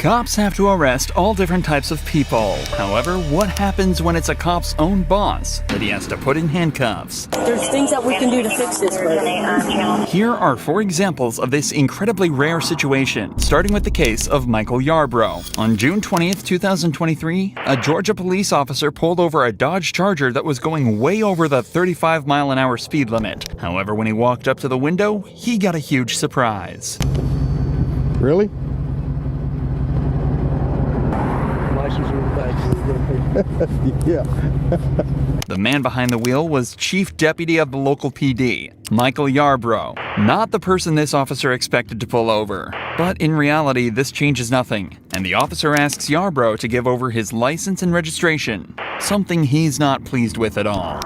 Cops have to arrest all different types of people. However, what happens when it's a cop's own boss that he has to put in handcuffs? There's things that we can do to fix this, buddy. Here are 4 examples of this incredibly rare situation, starting with the case of Michael Yarbrough. On June 20th, 2023, a Georgia police officer pulled over a Dodge Charger that was going way over the 35-mile-an-hour speed limit. However, when he walked up to the window, he got a huge surprise. Really? Yeah. The man behind the wheel was chief deputy of the local PD, Michael Yarbrough, not the person this officer expected to pull over. But in reality, this changes nothing, and the officer asks Yarbrough to give over his license and registration, something he's not pleased with at all.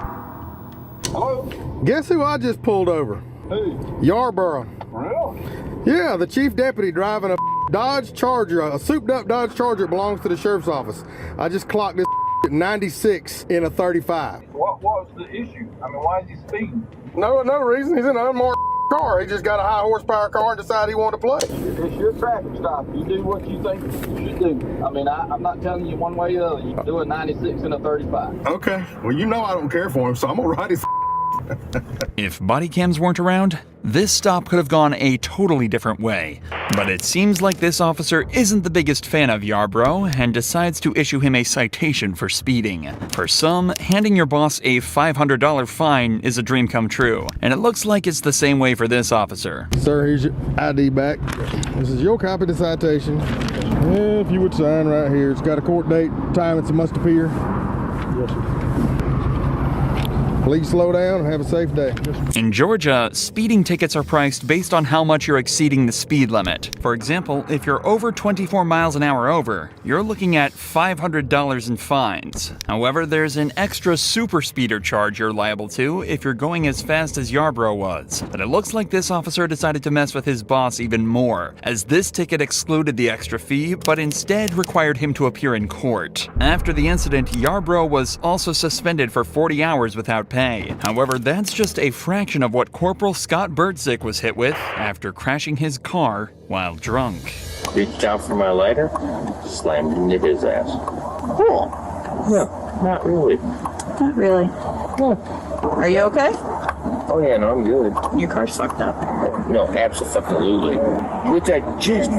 Hello? Guess who I just pulled over? Who? Yarbrough. Really? Yeah, the chief deputy driving a Dodge Charger, a souped-up Dodge Charger belongs to the sheriff's office. I just clocked this at 96 in a 35. What was the issue? I mean, why is he speeding? No reason. He's in an unmarked car. He just got a high horsepower car and decided he wanted to play. It's your traffic stop. You do what you think you should do. I mean, I'm not telling you one way or the other. You do a 96 and a 35. Okay. Well, you know I don't care for him, so I'm gonna ride his. If body cams weren't around, this stop could have gone a totally different way. But it seems like this officer isn't the biggest fan of Yarbrough and decides to issue him a citation for speeding. For some, handing your boss a $500 fine is a dream come true, and it looks like it's the same way for this officer. Sir, here's your ID back. This is your copy of the citation. If you would sign right here. It's got a court date, time it's a must appear. Yes, sir. Please slow down and have a safe day. In Georgia, speeding tickets are priced based on how much you're exceeding the speed limit. For example, if you're over 24 miles an hour over, you're looking at $500 in fines. However, there's an extra super speeder charge you're liable to if you're going as fast as Yarbrough was. But it looks like this officer decided to mess with his boss even more, as this ticket excluded the extra fee, but instead required him to appear in court. After the incident, Yarbrough was also suspended for 40 hours without pay. However, that's just a fraction of what Corporal Scott Birdzick was hit with after crashing his car while drunk. Reached out for my lighter, slammed into his ass. Cool. Yeah, not really. Not really. Yeah. Are you okay? Oh yeah, no, I'm good. Your car's fucked up. No, absolutely. Which I just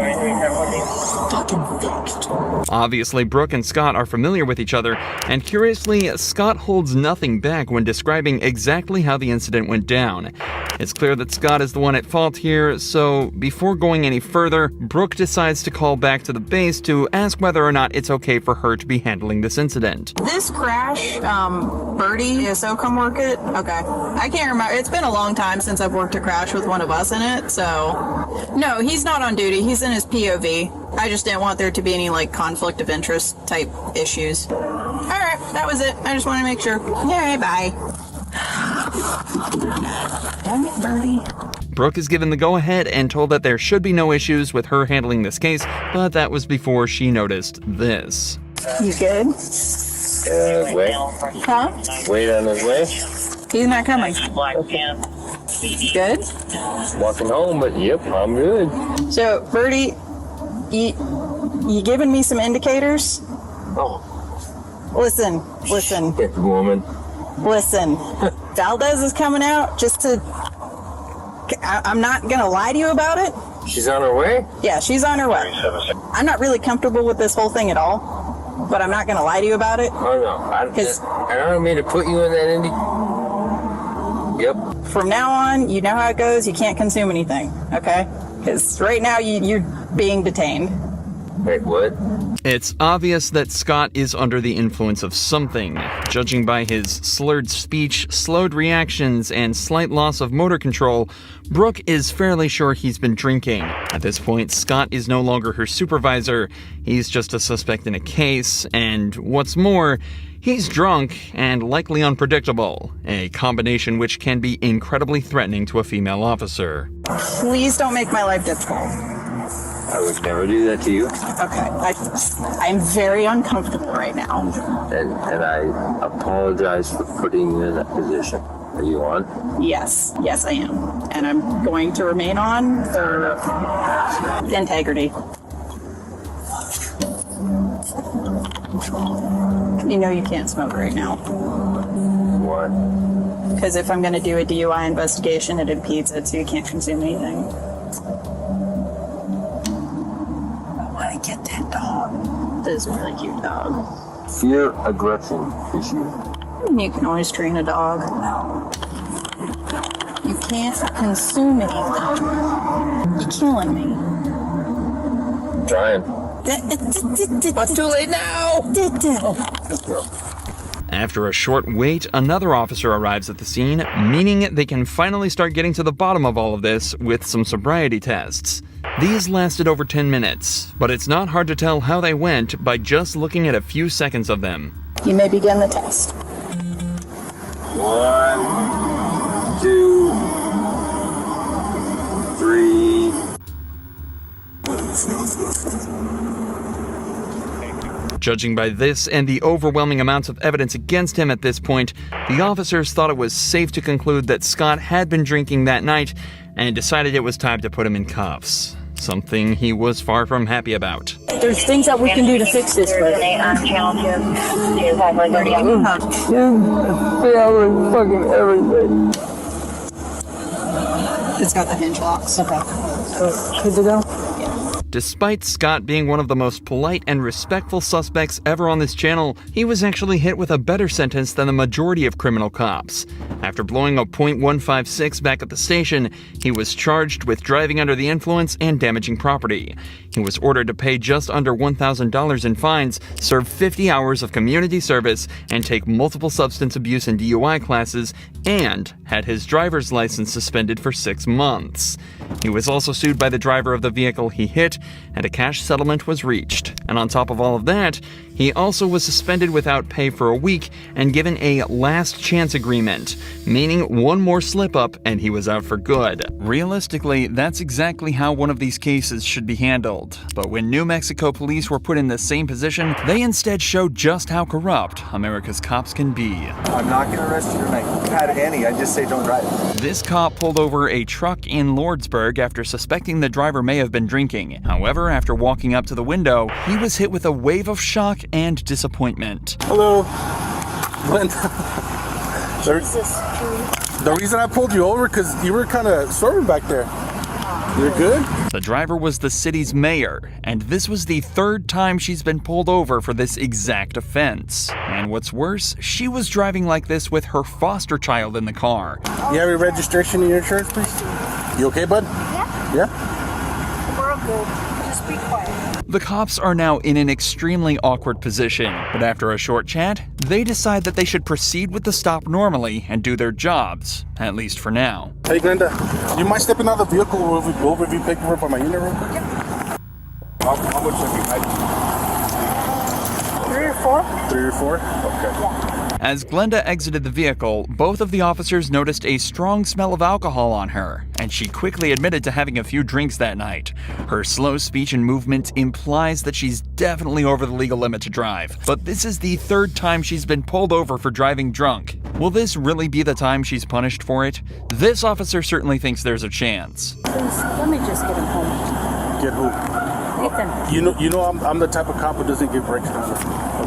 fucking fixed. Obviously, Brooke and Scott are familiar with each other, and curiously, Scott holds nothing back when describing exactly how the incident went down. It's clear that Scott is the one at fault here, so before going any further, Brooke decides to call back to the base to ask whether or not it's okay for her to be handling this incident. This crash, Birdie, so come work it? Okay. I can't remember. It's been a long time since I've worked a crash with one of us in it, so. No, he's not on duty. He's in his POV. I just didn't want there to be any, conflict of interest type issues. All right, that was it. I just wanted to make sure. All right, bye. Damn it, Birdie. Brooke is given the go-ahead and told that there should be no issues with her handling this case, but that was before she noticed this. You good? Wait. Huh? Wait on his way. He's not coming. Good? Walking home, but yep, I'm good. So, Birdie, you giving me some indicators? Oh. Listen. Good woman. Listen. Valdez is coming out just to... I'm not going to lie to you about it. She's on her way? Yeah, she's on her way. I'm not really comfortable with this whole thing at all, but I'm not going to lie to you about it. Oh, no. I don't mean to put you in that Indy. Yep. From now on, you know how it goes. You can't consume anything, okay? Because right now, you're being detained. Wait, what? It's obvious that Scott is under the influence of something. Judging by his slurred speech, slowed reactions, and slight loss of motor control, Brooke is fairly sure he's been drinking. At this point, Scott is no longer her supervisor. He's just a suspect in a case, and what's more, he's drunk and likely unpredictable, a combination which can be incredibly threatening to a female officer. Please don't make my life difficult. I would never do that to you. Okay, I'm very uncomfortable right now. And I apologize for putting you in that position. Are you on? Yes, I am. And I'm going to remain on for integrity. You know you can't smoke right now. Why? Because if I'm going to do a DUI investigation, it impedes it, so you can't consume anything. I want to get that dog. This is a really cute dog. Fear aggression issue. You can always train a dog. You can't consume anything. You're killing me. Trying. But too late now! After a short wait, another officer arrives at the scene, meaning they can finally start getting to the bottom of all of this with some sobriety tests. These lasted over 10 minutes, but it's not hard to tell how they went by just looking at a few seconds of them. You may begin the test. 1, 2, 3. Judging by this and the overwhelming amounts of evidence against him at this point, the officers thought it was safe to conclude that Scott had been drinking that night and decided it was time to put him in cuffs. Something he was far from happy about. There's things that we can do to fix this, but It's got the hinge locks. okay. So, good to go? Despite Scott being one of the most polite and respectful suspects ever on this channel, he was actually hit with a better sentence than the majority of criminal cops. After blowing a .156 back at the station, he was charged with driving under the influence and damaging property. He was ordered to pay just under $1,000 in fines, serve 50 hours of community service, and take multiple substance abuse and DUI classes, and had his driver's license suspended for 6 months. He was also sued by the driver of the vehicle he hit, and a cash settlement was reached. And on top of all of that, he also was suspended without pay for a week and given a last chance agreement, meaning one more slip up and he was out for good. Realistically, that's exactly how one of these cases should be handled. But when New Mexico police were put in the same position, they instead showed just how corrupt America's cops can be. I'm not going to arrest you tonight. If you had any, I'd just say don't drive. This cop pulled over a truck in Lordsburg after suspecting the driver may have been drinking. However, after walking up to the window, he was hit with a wave of shock and disappointment. Hello. The reason I pulled you over because you were kind of swerving back there. You're good? The driver was the city's mayor, and this was the 3rd time she's been pulled over for this exact offense. And what's worse, she was driving like this with her foster child in the car. You have your registration and your insurance, please? You okay, bud? Yeah? We're all good. Just be quiet. The cops are now in an extremely awkward position, but after a short chat, they decide that they should proceed with the stop normally and do their jobs, at least for now. Hey, Glenda, you mind stepping out of the vehicle or if we go over if you pick her up on my unit real quick? How much have you had? 3 or 4? 3 or 4? Okay. As Glenda exited the vehicle, both of the officers noticed a strong smell of alcohol on her, and she quickly admitted to having a few drinks that night. Her slow speech and movement implies that she's definitely over the legal limit to drive, but this is the 3rd time she's been pulled over for driving drunk. Will this really be the time she's punished for it? This officer certainly thinks there's a chance. Please, let me just get him home. Get who? Ethan, You know I'm the type of cop who doesn't give breaks, Glenda.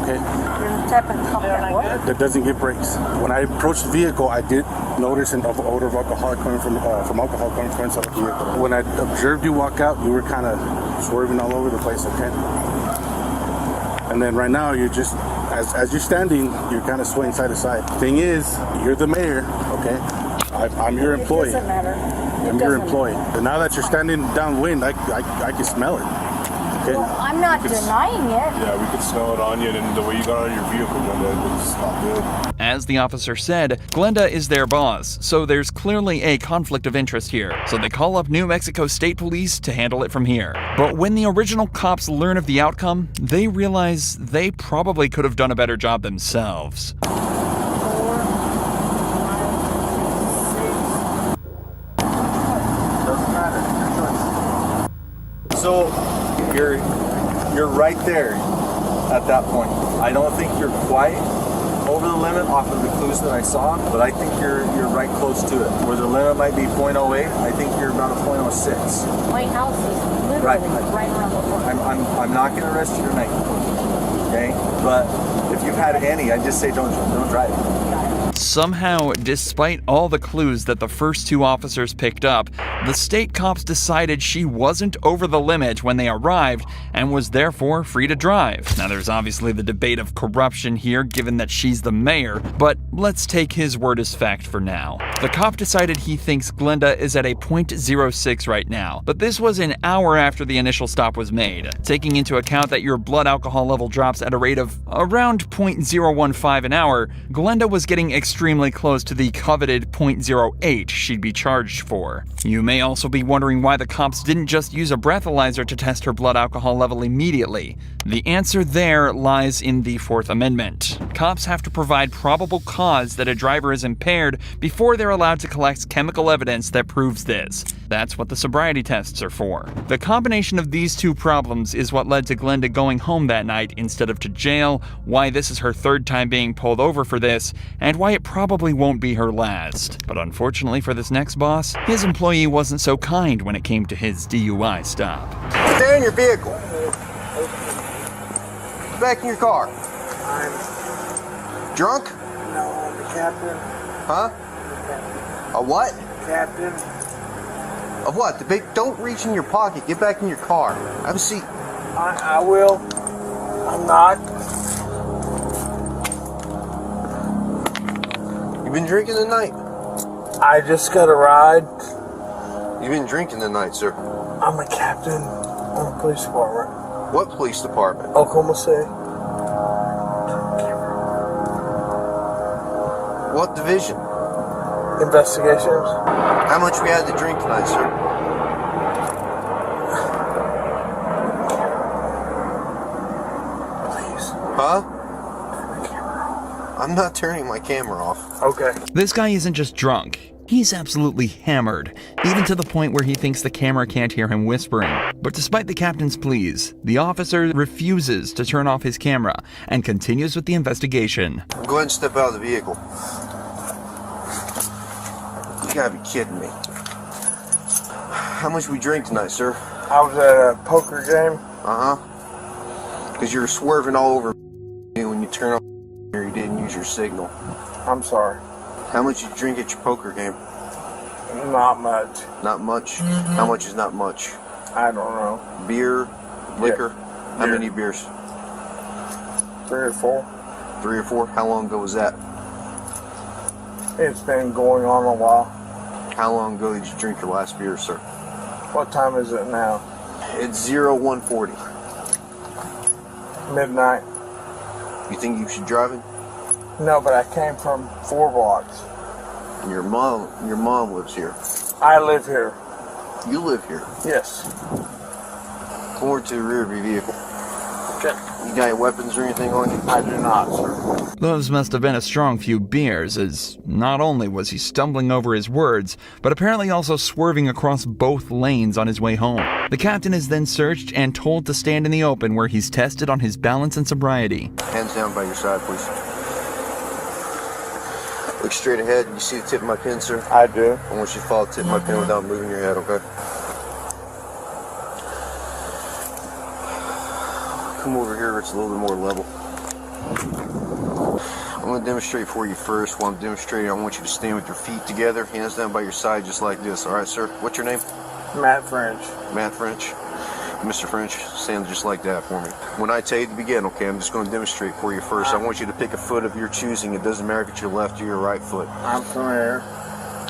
Okay? you're the type of cop that what? That doesn't give breaks. When I approached the vehicle, I did notice an odor of alcohol coming from alcohol coming from inside the vehicle. When I observed you walk out, you were kind of swerving all over the place, okay? And then right now, you're just, as you're standing, you're kind of swaying side to side. Thing is, you're the mayor, okay? I'm your employee. It doesn't matter. I'm your employee. And now that you're standing downwind, I can smell it. Okay? Well, I'm not denying it. Yeah, we could smell it on you, and the way you got out of your vehicle, Glenda, it's not good. As the officer said, Glenda is their boss, so there's clearly a conflict of interest here. So they call up New Mexico State Police to handle it from here. But when the original cops learn of the outcome, they realize they probably could have done a better job themselves. 4, 5, 6. Doesn't matter. Your choice. So you're right there at that point. I don't think you're quite over the limit off of the clues that I saw, but I think you're right close to it. Where the limit might be .08, I think you're about a .06. My house is literally right around the corner. I'm not going to arrest you tonight. okay? But if you've had any, I just say don't drive. Somehow, despite all the clues that the first two officers picked up, the state cops decided she wasn't over the limit when they arrived and was therefore free to drive. Now, there's obviously the debate of corruption here, given that she's the mayor, but let's take his word as fact for now. The cop decided he thinks Glenda is at a .06 right now, but this was an hour after the initial stop was made. Taking into account that your blood alcohol level drops at a rate of around .015 an hour, Glenda was getting extremely close to the coveted .08 she'd be charged for. You may also be wondering why the cops didn't just use a breathalyzer to test her blood alcohol level immediately. The answer there lies in the Fourth Amendment. Cops have to provide probable cause that a driver is impaired before they're allowed to collect chemical evidence that proves this. That's what the sobriety tests are for. The combination of these two problems is what led to Glenda going home that night instead of to jail, why this is her third time being pulled over for this, and why it probably won't be her last. But unfortunately for this next boss, his employee wasn't so kind when it came to his DUI stop. Stay in your vehicle. Back in your car. I'm drunk? No, I'm the captain. Huh? A what? Captain. Of what? The big. Don't reach in your pocket. Get back in your car. Have a seat. I will. I'm not. You been drinking tonight? I just got a ride. You been drinking tonight, sir? I'm a captain on the police department. What police department? Oklahoma City. What division? Investigations. How much we had to drink tonight, sir? Please. Huh? I'm not turning my camera off. Okay. This guy isn't just drunk. He's absolutely hammered, even to the point where he thinks the camera can't hear him whispering. But despite the captain's pleas, the officer refuses to turn off his camera and continues with the investigation. Go ahead and step out of the vehicle. You gotta be kidding me. How much we drink tonight, sir? I was at a poker game. Uh-huh. Because you were swerving all over me when you turn off here, you didn't use your signal. I'm sorry. How much you drink at your poker game? Not much. Not much? How much is not much? I don't know. Beer? Liquor? Yeah. How Beer. many beers? 3 or 4. 3 or 4? How long ago was that? It's been going on a while. How long ago did you drink your last beer, sir? What time is it now? It's 0140. Midnight. You think you should drive it? No, but I came from 4 blocks. Your mom lives here. I live here. You live here? Yes. Come over to the rear of your vehicle. Okay. You got any weapons or anything on you? I do not, sir. Those must have been a strong few beers, as not only was he stumbling over his words, but apparently also swerving across both lanes on his way home. The captain is then searched and told to stand in the open where he's tested on his balance and sobriety. Hands down by your side, please. Look straight ahead. You see the tip of my pen, sir? I do. I want you to follow the tip of my pen without moving your head, okay? Come over here where it's a little bit more level. I'm going to demonstrate for you first. While I'm demonstrating, I want you to stand with your feet together, hands down by your side, just like this. All right, sir? What's your name? Matt French. Matt French. Mr. French, stand just like that for me. When I tell you to begin, okay, I'm just going to demonstrate for you first. I want you to pick a foot of your choosing. It doesn't matter if it's your left or your right foot. I'm familiar.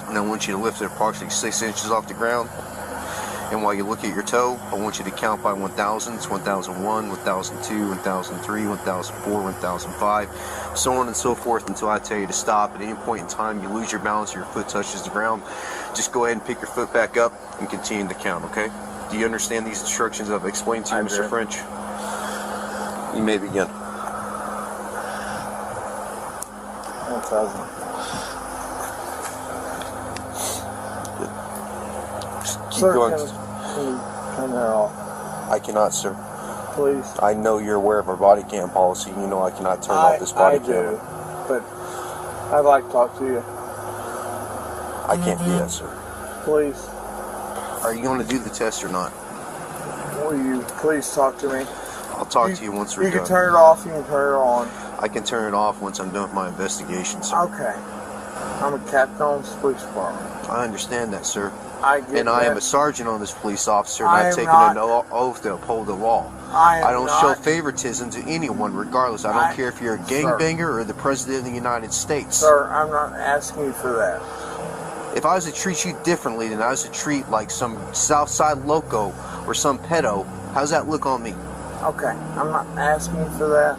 And I want you to lift it approximately 6 inches off the ground. And while you look at your toe, I want you to count by 1,000. It's 1,001, 1,002, 1,003, 1,004, 1,005, so on and so forth until I tell you to stop. At any point in time you lose your balance or your foot touches the ground, just go ahead and pick your foot back up and continue to count, okay? Do you understand these instructions I've explained to you, Mr. French? You may begin. 1,000. Keep Sir, going. can you turn that off? I cannot, sir. Please. I know you're aware of our body cam policy. You know I cannot turn off this body cam. I do, but I'd like to talk to you. I can't do that, sir. Please. Are you going to do the test or not? Will you please talk to me? I'll talk to you once we're You done. can turn it off, you can turn it on. I can turn it off once I'm done with my investigation, sir. Okay. I'm a captain on this police department. I understand that, sir. I get And that. I am a sergeant on this police officer, and I I've am taken not- an oath to uphold the law. I don't am show not- favoritism to anyone, regardless. I don't care if you're a gangbanger or the president of the United States. Sir, I'm not asking you for that. If I was to treat you differently than I was to treat like some Southside loco or some pedo, how's that look on me? Okay, I'm not asking you for that.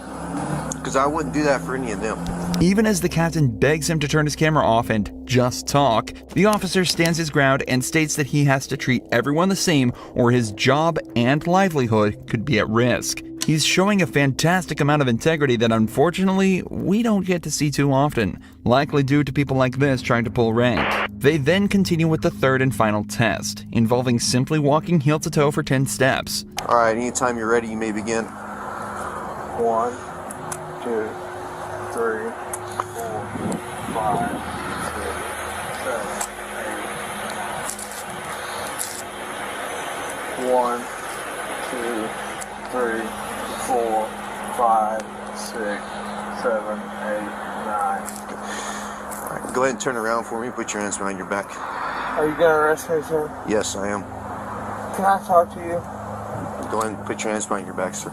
Because I wouldn't do that for any of them. Even as the captain begs him to turn his camera off and just talk, the officer stands his ground and states that he has to treat everyone the same or his job and livelihood could be at risk. He's showing a fantastic amount of integrity that unfortunately we don't get to see too often, likely due to people like this trying to pull rank. They then continue with the third and final test, involving simply walking heel to toe for 10 steps. Alright, anytime you're ready, you may begin. 1, 2, 3, 4, 5, 6, 7, 8. 1, 2, 3, 4, 5, 6, 7, 8, 9. Alright, go ahead and turn around for me. Put your hands behind your back. Are you gonna arrest me, sir? Yes, I am. Can I talk to you? Go ahead and put your hands behind your back, sir.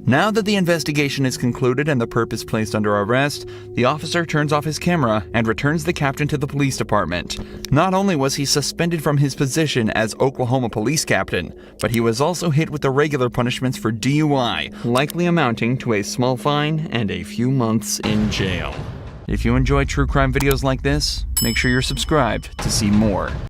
Now that the investigation is concluded and the perp is placed under arrest, the officer turns off his camera and returns the captain to the police department. Not only was he suspended from his position as Oklahoma police captain, but he was also hit with the regular punishments for DUI, likely amounting to a small fine and a few months in jail. If you enjoy true crime videos like this, make sure you're subscribed to see more.